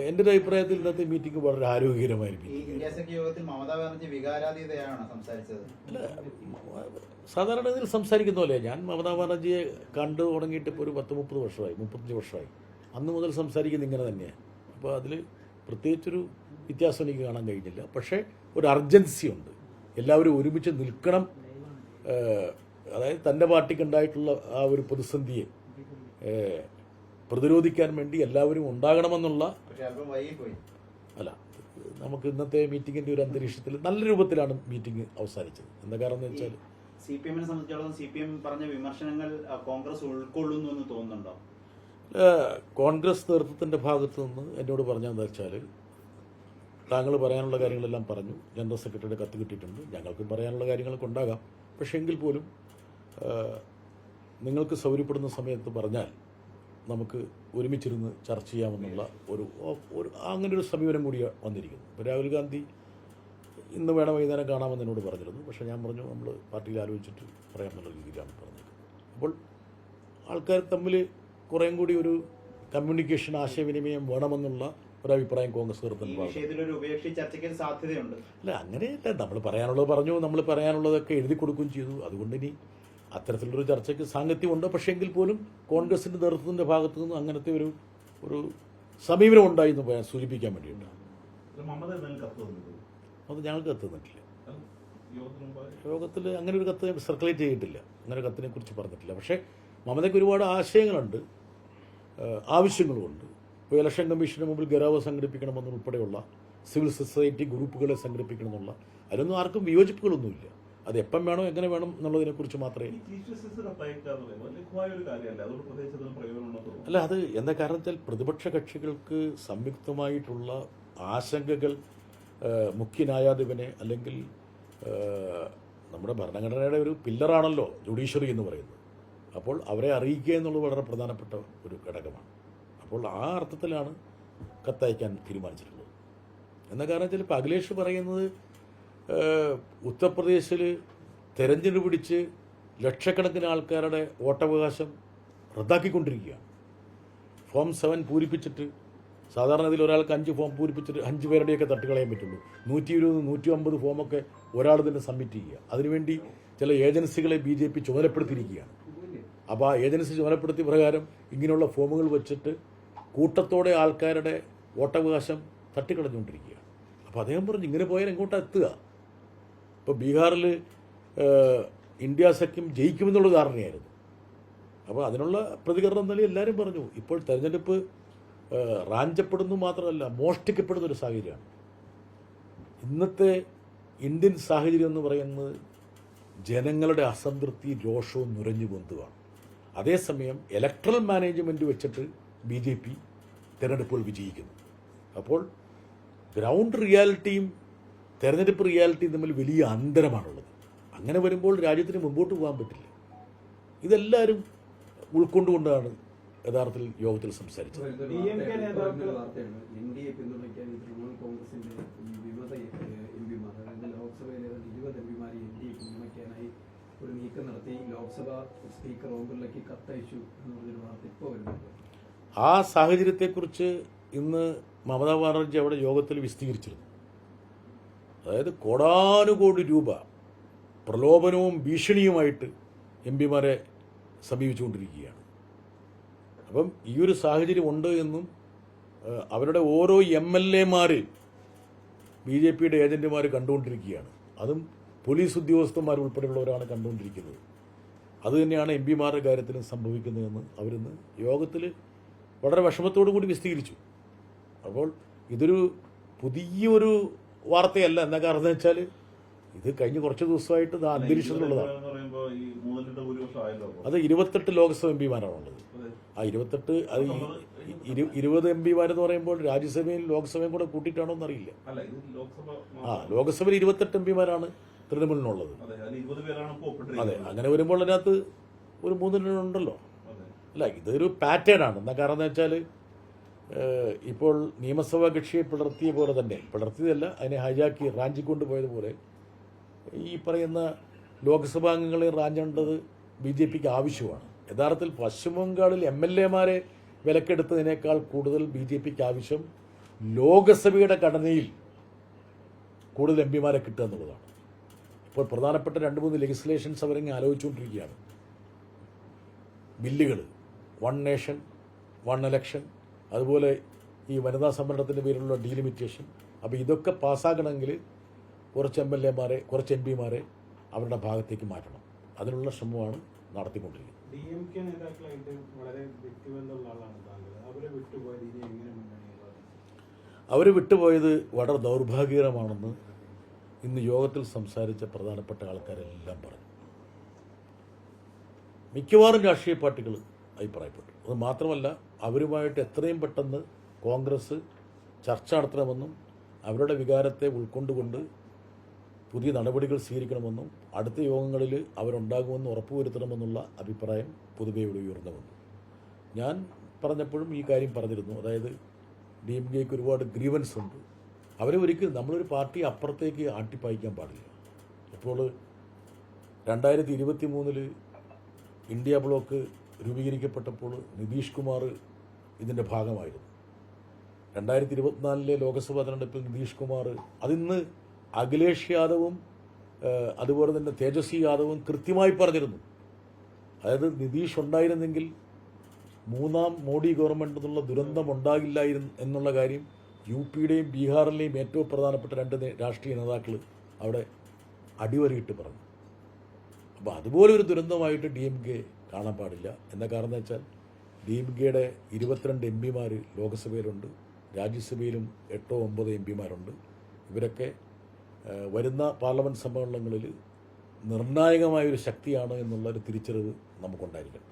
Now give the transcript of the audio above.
എൻ്റെ ഒരു അഭിപ്രായത്തിൽ ഇന്നത്തെ മീറ്റിംഗ് വളരെ ആരോഗ്യകരമായിരിക്കും. അല്ല, സാധാരണഗതിയിൽ സംസാരിക്കുന്ന പോലെ ഞാൻ മമതാ ബാനർജിയെ കണ്ടു തുടങ്ങിയിട്ട് ഇപ്പോൾ ഒരു 10-30 വർഷമായി, 35 വർഷമായി. അന്ന് മുതൽ സംസാരിക്കുന്നത് ഇങ്ങനെ തന്നെയാണ്. അപ്പോൾ അതിൽ പ്രത്യേകിച്ചൊരു വ്യത്യാസം എനിക്ക് കാണാൻ കഴിഞ്ഞില്ല. പക്ഷേ ഒരു അർജൻസി ഉണ്ട്, എല്ലാവരും ഒരുമിച്ച് നിൽക്കണം. അതായത് തൻ്റെ പാർട്ടിക്കുണ്ടായിട്ടുള്ള ആ ഒരു പ്രതിസന്ധിയെ പ്രതിരോധിക്കാൻ വേണ്ടി എല്ലാവരും ഉണ്ടാകണമെന്നുള്ള. അല്ല, നമുക്ക് ഇന്നത്തെ മീറ്റിങ്ങിൻ്റെ ഒരു അന്തരീക്ഷത്തിൽ നല്ല രൂപത്തിലാണ് മീറ്റിംഗ് അവസാനിച്ചത്. എന്താ കാരണം എന്ന് വെച്ചാൽ CPM-നെ സംബന്ധിച്ചിടത്തോളം CPM പറഞ്ഞ വിമർശനങ്ങൾ കോൺഗ്രസ് ഉൾക്കൊള്ളുന്നു എന്ന് തോന്നുന്നുണ്ടോ? കോൺഗ്രസ് നേതൃത്വത്തിൻ്റെ ഭാഗത്തു നിന്ന് എന്നോട് പറഞ്ഞതെന്ന് വെച്ചാൽ, താങ്കൾ പറയാനുള്ള കാര്യങ്ങളെല്ലാം പറഞ്ഞു, ജനറൽ സെക്രട്ടറിയുടെ കത്ത് കിട്ടിയിട്ടുണ്ട്, ഞങ്ങൾക്കും പറയാനുള്ള കാര്യങ്ങളൊക്കെ ഉണ്ടാകാം. പക്ഷേ എങ്കിൽ പോലും നിങ്ങൾക്ക് സൗകര്യപ്പെടുന്ന സമയത്ത് പറഞ്ഞാൽ നമുക്ക് ഒരുമിച്ചിരുന്ന് ചർച്ച ചെയ്യാമെന്നുള്ള ഒരു അങ്ങനെ ഒരു സമീപനം കൂടി വന്നിരിക്കുന്നു. ഇപ്പോൾ രാഹുൽ ഗാന്ധി ഇന്ന് വേണം വൈകുന്നേരം കാണാമെന്ന് എന്നോട് പറഞ്ഞിരുന്നു. പക്ഷേ ഞാൻ പറഞ്ഞു നമ്മൾ പാർട്ടിയിൽ ആലോചിച്ചിട്ട് പറയാമെന്നുള്ള രീതിയിലാണ് പറഞ്ഞിരിക്കുന്നത്. അപ്പോൾ ആൾക്കാർ തമ്മിൽ കുറേയും കൂടി ഒരു കമ്മ്യൂണിക്കേഷൻ, ആശയവിനിമയം വേണമെന്നുള്ള ഒരഭിപ്രായം കോൺഗ്രസ് സാധ്യതയുണ്ട്. അല്ല, അങ്ങനെയല്ല. നമ്മൾ പറയാനുള്ളത് പറഞ്ഞു, നമ്മൾ പറയാനുള്ളതൊക്കെ എഴുതി കൊടുക്കുകയും ചെയ്തു. അതുകൊണ്ട് ഇനി അത്തരത്തിലുള്ളൊരു ചർച്ചയ്ക്ക് സാങ്കത്യമുണ്ട്. പക്ഷേ എങ്കിൽ പോലും കോൺഗ്രസിൻ്റെ നേതൃത്വത്തിൻ്റെ ഭാഗത്തു നിന്നും അങ്ങനത്തെ ഒരു സമീപനം ഉണ്ടായി എന്ന് സൂചിപ്പിക്കാൻ വേണ്ടിയിട്ടാണ്. അത് ഞങ്ങൾക്ക് കത്ത് തന്നിട്ടില്ല. യോഗത്തിൽ അങ്ങനെ ഒരു കത്ത് സർക്കുലേറ്റ് ചെയ്തിട്ടില്ല, അങ്ങനെ ഒരു കത്തിനെ കുറിച്ച് പറഞ്ഞിട്ടില്ല. പക്ഷേ മമതയ്ക്ക് ഒരുപാട് ആശയങ്ങളുണ്ട്, ആവശ്യങ്ങളുമുണ്ട്. ഇപ്പോൾ ഇലക്ഷൻ കമ്മീഷന് മുമ്പിൽ ഗറാവ് സംഘടിപ്പിക്കണമെന്നുൾപ്പെടെയുള്ള സിവിൽ സൊസൈറ്റി ഗ്രൂപ്പുകളെ സംഘടിപ്പിക്കണമെന്നുള്ള അതിലൊന്നും ആർക്കും വിയോജിപ്പുകളൊന്നുമില്ല. അത് എപ്പം വേണം, എങ്ങനെ വേണം എന്നുള്ളതിനെക്കുറിച്ച് മാത്രമേ. അല്ല, അത് എന്താ കാരണം വെച്ചാൽ പ്രതിപക്ഷ കക്ഷികൾക്ക് സംയുക്തമായിട്ടുള്ള ആശങ്കകൾ മുഖ്യ ന്യായാധിപനെ, അല്ലെങ്കിൽ നമ്മുടെ ഭരണഘടനയുടെ ഒരു പില്ലറാണല്ലോ ജുഡീഷ്യറി എന്ന് പറയുന്നത്. അപ്പോൾ അവരെ അറിയിക്കുക എന്നുള്ളത് വളരെ പ്രധാനപ്പെട്ട ഒരു ഘടകമാണ്. അപ്പോൾ ആ അർത്ഥത്തിലാണ് കത്തയക്കാൻ തീരുമാനിച്ചിട്ടുള്ളത്. എന്താ കാരണം വെച്ചാൽ ഇപ്പോൾ അഖിലേഷ് പറയുന്നത് ഉത്തർപ്രദേശിൽ തെരഞ്ഞെടുപ്പ് പിടിച്ച് ലക്ഷക്കണക്കിന് ആൾക്കാരുടെ വോട്ടവകാശം റദ്ദാക്കിക്കൊണ്ടിരിക്കുകയാണ്. ഫോം 7 പൂരിപ്പിച്ചിട്ട്, സാധാരണ ഇതിൽ ഒരാൾക്ക് 5 ഫോം പൂരിപ്പിച്ചിട്ട് 5 പേരുടെയൊക്കെ തട്ടുകളയാൻ പറ്റുള്ളൂ. 120-150 ഫോമൊക്കെ ഒരാൾ തന്നെ സബ്മിറ്റ് ചെയ്യുക. അതിനുവേണ്ടി ചില ഏജൻസികളെ BJP ചുമതലപ്പെടുത്തിയിരിക്കുകയാണ്. അപ്പോൾ ആ ഏജൻസി ചുമതലപ്പെടുത്തിയ പ്രകാരം ഇങ്ങനെയുള്ള ഫോമുകൾ വെച്ചിട്ട് കൂട്ടത്തോടെ ആൾക്കാരുടെ വോട്ടവകാശം തട്ടിക്കളഞ്ഞുകൊണ്ടിരിക്കുകയാണ്. അപ്പോൾ അദ്ദേഹം പറഞ്ഞു ഇങ്ങനെ പോയാൽ എങ്ങോട്ടാണ് എത്തുക? ഇപ്പോൾ ബീഹാറിൽ ഇന്ത്യ സഖ്യം ജയിക്കുമെന്നുള്ള ധാരണയായിരുന്നു. അപ്പോൾ അതിനുള്ള പ്രതികരണം തന്നെ എല്ലാവരും പറഞ്ഞു. ഇപ്പോൾ തെരഞ്ഞെടുപ്പ് റാഞ്ചപ്പെടുന്നു മാത്രമല്ല, മോഷ്ടിക്കപ്പെടുന്ന ഒരു സാഹചര്യമാണ്. ഇന്നത്തെ ഇന്ത്യൻ സാഹചര്യം എന്ന് പറയുന്നത് ജനങ്ങളുടെ അസംതൃപ്തി, രോഷവും നുരഞ്ഞു പൊന്തുകയാണ്. അതേസമയം ഇലക്ട്രൽ മാനേജ്മെൻറ്റ് വെച്ചിട്ട് BJP തെരഞ്ഞെടുപ്പുകൾ വിജയിക്കുന്നു. അപ്പോൾ ഗ്രൗണ്ട് റിയാലിറ്റിയും തെരഞ്ഞെടുപ്പ് റിയാലിറ്റിയും തമ്മിൽ വലിയ അന്തരമാണുള്ളത്. അങ്ങനെ വരുമ്പോൾ രാജ്യത്തിന് മുമ്പോട്ട് പോകാൻ പറ്റില്ല. ഇതെല്ലാവരും ഉൾക്കൊണ്ടുകൊണ്ടാണ് യഥാർത്ഥത്തിൽ യോഗത്തിൽ സംസാരിച്ചത്. ഒരു നീക്കം നടത്തി ലോക്സഭാ സ്പീക്കർ ഓം ബിർളയ്ക്ക് കത്തയച്ചു എന്ന് പറഞ്ഞൊരു വാർത്ത ഇപ്പോൾ വരുന്നുണ്ട്. ആ സാഹചര്യത്തെക്കുറിച്ച് ഇന്ന് മമതാ ബാനർജി അവിടെ യോഗത്തിൽ വിശദീകരിച്ചിരുന്നു. അതായത് കോടാനുകോടി രൂപ പ്രലോഭനവും ഭീഷണിയുമായിട്ട് MP-മാരെ സമീപിച്ചുകൊണ്ടിരിക്കുകയാണ്. അപ്പം ഈ ഒരു സാഹചര്യം ഉണ്ട് എന്നും അവരുടെ ഓരോ MLA-മാർ BJP-യുടെ ഏജന്റുമാർ കണ്ടുകൊണ്ടിരിക്കുകയാണ്. അതും പോലീസ് ഉദ്യോഗസ്ഥന്മാർ ഉൾപ്പെടെയുള്ളവരാണ് കണ്ടുകൊണ്ടിരിക്കുന്നത്. അതുതന്നെയാണ് MP-മാരുടെ കാര്യത്തിലും സംഭവിക്കുന്നതെന്ന് അവരിന്ന് യോഗത്തിൽ വളരെ വിഷമത്തോടു കൂടി വിശദീകരിച്ചു. അപ്പോൾ ഇതൊരു പുതിയൊരു വാർത്തയല്ല. എന്താ കാരണം എന്ന് വെച്ചാൽ ഇത് കഴിഞ്ഞ കുറച്ച് ദിവസമായിട്ട് അന്തരീക്ഷത്തിലുള്ളതാണ്. അത് 28 ലോക്സഭ MP-മാരാണുള്ളത്. ആ 28 അത് 20 MP-മാരെന്ന് പറയുമ്പോൾ രാജ്യസഭയും ലോക്സഭയും കൂടെ കൂട്ടിയിട്ടാണോ എന്നറിയില്ല. ലോക്സഭയിൽ 28 MP-മാരാണ് തൃണമൂലിനുള്ളത്. അതെ, അങ്ങനെ വരുമ്പോൾ അതിനകത്ത് ഒരു 3 ഉണ്ടല്ലോ. അല്ല, ഇതൊരു പാറ്റേൺ ആണ്. എന്താ കാരണം എന്ന് വെച്ചാൽ ഇപ്പോൾ നിയമസഭാ കക്ഷിയെ പിളർത്തിയ പോലെ തന്നെ, പിളർത്തിയതല്ല, അതിനെ ഹൈജാക്കി റാഞ്ചിക്കൊണ്ട് പോയതുപോലെ ഈ പറയുന്ന ലോക്സഭാംഗങ്ങളെ റാഞ്ചേണ്ടത് BJPക്ക് ആവശ്യമാണ്. യഥാർത്ഥത്തിൽ പശ്ചിമ ബംഗാളിൽ MLA-മാരെ വിലക്കെടുത്തതിനേക്കാൾ കൂടുതൽ BJPക്ക് ആവശ്യം ലോകസഭയുടെ ഘടനയിൽ കൂടുതൽ എം പിമാരെ കിട്ടുക എന്നുള്ളതാണ്. ഇപ്പോൾ പ്രധാനപ്പെട്ട 2-3 ലെജിസ്ലേഷൻസ് അവരിങ്ങനെ ആലോചിച്ചുകൊണ്ടിരിക്കുകയാണ്. ബില്ലുകൾ, 1 നേഷൻ 1 ഇലക്ഷൻ, അതുപോലെ ഈ വനിതാ സംവരണത്തിൻ്റെ പേരിലുള്ള ഡീലിമിറ്റേഷൻ. അപ്പോൾ ഇതൊക്കെ പാസ്സാക്കണമെങ്കിൽ കുറച്ച് MLA-മാരെ, കുറച്ച് MP-മാരെ അവരുടെ ഭാഗത്തേക്ക് മാറ്റണം. അതിനുള്ള ശ്രമമാണ് നടത്തിക്കൊണ്ടിരിക്കുന്നത്. DMK നേതാക്കളായിട്ട് വളരെ വ്യക്തിബന്ധമുള്ള ആളാണ് താങ്കൾ. അവരെ വിട്ടുപോയത് ഇനി എങ്ങനെ മുന്നണിയുള്ളത്? അവർ വിട്ടുപോയത് വളരെ ദൗർഭാഗ്യകരമാണെന്ന് ഇന്ന് യോഗത്തിൽ സംസാരിച്ച പ്രധാനപ്പെട്ട ആൾക്കാരെല്ലാം പറഞ്ഞു. മിക്കവാറും രാഷ്ട്രീയ പാർട്ടികൾ അഭിപ്രായപ്പെട്ടു. അത് മാത്രമല്ല, അവരുമായിട്ട് എത്രയും പെട്ടെന്ന് കോൺഗ്രസ് ചർച്ച നടത്തണമെന്നും അവരുടെ വികാരത്തെ ഉൾക്കൊണ്ടുകൊണ്ട് പുതിയ നടപടികൾ സ്വീകരിക്കണമെന്നും അടുത്ത യോഗങ്ങളിൽ അവരുണ്ടാകുമെന്ന് ഉറപ്പുവരുത്തണമെന്നുള്ള അഭിപ്രായം പൊതുവെ ഇവിടെ ഉയർന്നു വന്നു. ഞാൻ പറഞ്ഞപ്പോഴും ഈ കാര്യം പറഞ്ഞിരുന്നു. അതായത് DMKയ്ക്ക് ഒരുപാട് ഗ്രീവൻസ് ഉണ്ട്. അവരെ ഒരിക്കലും നമ്മളൊരു പാർട്ടി അപ്പുറത്തേക്ക് ആട്ടിപ്പായിക്കാൻ പാടില്ല. ഇപ്പോൾ 2023 ഇന്ത്യ ബ്ലോക്ക് രൂപീകരിക്കപ്പെട്ടപ്പോൾ നിതീഷ് കുമാർ ഇതിൻ്റെ ഭാഗമായിരുന്നു. 2024 ലോക്സഭാ തെരഞ്ഞെടുപ്പിൽ നിതീഷ് കുമാർ, അതിന്ന് അഖിലേഷ് യാദവും അതുപോലെ തന്നെ തേജസ്വി യാദവും കൃത്യമായി പറഞ്ഞിരുന്നു. അതായത് നിതീഷ് ഉണ്ടായിരുന്നെങ്കിൽ 3ാം മോഡി ഗവൺമെൻറ് എന്നുള്ള ദുരന്തം ഉണ്ടാകില്ലായിരുന്നു എന്നുള്ള കാര്യം UP-യുടെയും ബീഹാറിലെയും ഏറ്റവും പ്രധാനപ്പെട്ട 2 രാഷ്ട്രീയ നേതാക്കൾ അവിടെ അടിവരയിട്ട് പറഞ്ഞു. അപ്പോൾ അതുപോലെ ഒരു ദുരന്തമായിട്ട് DMK കാണാൻ പാടില്ല. എന്താ കാരണം എന്ന് വെച്ചാൽ DMK-യുടെ 22 MP-മാർ ലോക്സഭയിലുണ്ട്, രാജ്യസഭയിലും 8-9 MP-മാരുണ്ട്. ഇവരൊക്കെ വരുന്ന പാർലമെൻറ്റ് സമ്മേളനങ്ങളിൽ നിർണായകമായൊരു ശക്തിയാണ് എന്നുള്ളൊരു തിരിച്ചറിവ് നമുക്കുണ്ടായിരിക്കണം.